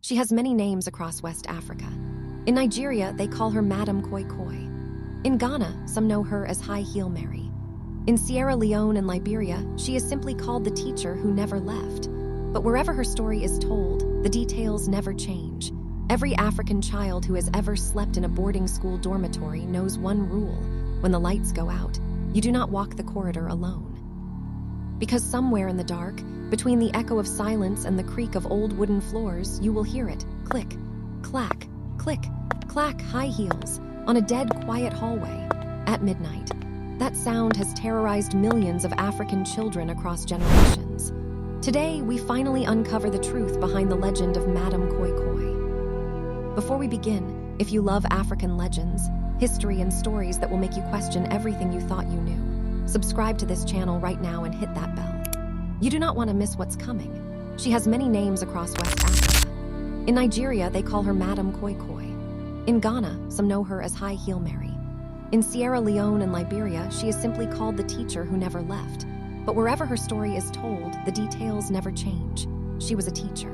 She has many names across West Africa. In Nigeria, they call her Madam Koi Koi. In Ghana, some know her as High Heel Mary. In Sierra Leone and Liberia, she is simply called the teacher who never left. But wherever her story is told, the details never change. Every African child who has ever slept in a boarding school dormitory knows one rule: when the lights go out, you do not walk the corridor alone. Because somewhere in the dark, between the echo of silence and the creak of old wooden floors, you will hear it: click, clack, click, clack, high heels, on a dead, quiet hallway, at midnight. That sound has terrorized millions of African children across generations. Today, we finally uncover the truth behind the legend of Madam Koi Koi. Before we begin, if you love African legends, history, and stories that will make you question everything you thought you knew, subscribe to this channel right now and hit that bell. You do not want to miss what's coming. She has many names across West Africa. In Nigeria, they call her Madam Koi Koi. In Ghana, some know her as High Heel Mary. In Sierra Leone and Liberia, she is simply called the teacher who never left. But wherever her story is told, the details never change. She was a teacher.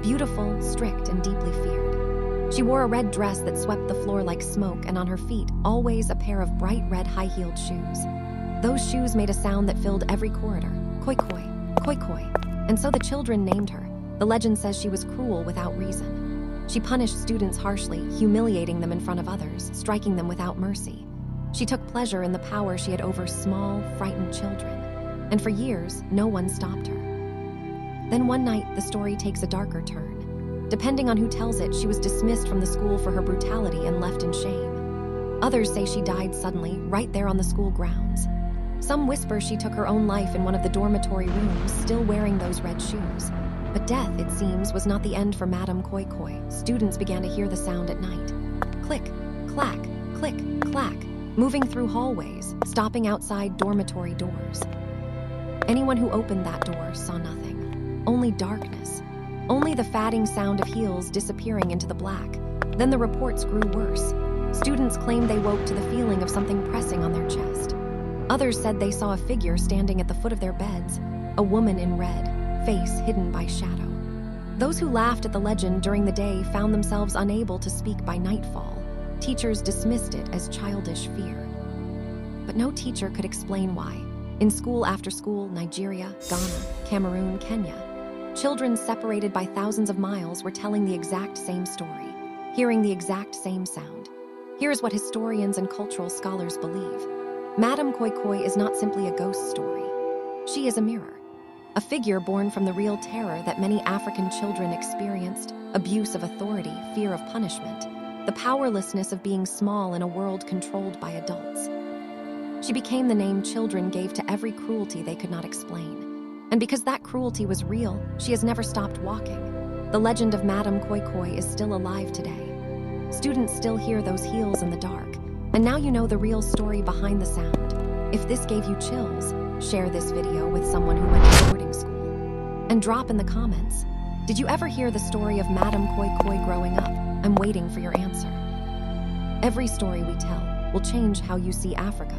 Beautiful, strict, and deeply feared. She wore a red dress that swept the floor like smoke, and on her feet, always a pair of bright red high-heeled shoes. Those shoes made a sound that filled every corridor: koi koi, koi koi. And so the children named her. The legend says she was cruel without reason. She punished students harshly, humiliating them in front of others, striking them without mercy. She took pleasure in the power she had over small, frightened children. And for years, no one stopped her. Then one night, the story takes a darker turn. Depending on who tells it, she was dismissed from the school for her brutality and left in shame. Others say she died suddenly, right there on the school grounds. Some whisper she took her own life in one of the dormitory rooms, still wearing those red shoes. But death, it seems, was not the end for Madam Koi Koi. Students began to hear the sound at night. Click, clack, click, clack, moving through hallways, stopping outside dormitory doors. Anyone who opened that door saw nothing. Only darkness. Only the fading sound of heels disappearing into the black. Then the reports grew worse. Students claimed they woke to the feeling of something pressing on their chest. Others said they saw a figure standing at the foot of their beds, a woman in red, face hidden by shadow. Those who laughed at the legend during the day found themselves unable to speak by nightfall. Teachers dismissed it as childish fear. But no teacher could explain why. In school after school, Nigeria, Ghana, Cameroon, Kenya, children separated by thousands of miles were telling the exact same story, hearing the exact same sound. Here is what historians and cultural scholars believe. Madam Koi Koi is not simply a ghost story. She is a mirror. A figure born from the real terror that many African children experienced: abuse of authority, fear of punishment, the powerlessness of being small in a world controlled by adults. She became the name children gave to every cruelty they could not explain. And because that cruelty was real, she has never stopped walking. The legend of Madam Koi Koi is still alive today. Students still hear those heels in the dark. And now you know the real story behind the sound. If this gave you chills, share this video with someone who went to boarding school. And drop in the comments: did you ever hear the story of Madam Koi Koi growing up? I'm waiting for your answer. Every story we tell will change how you see Africa.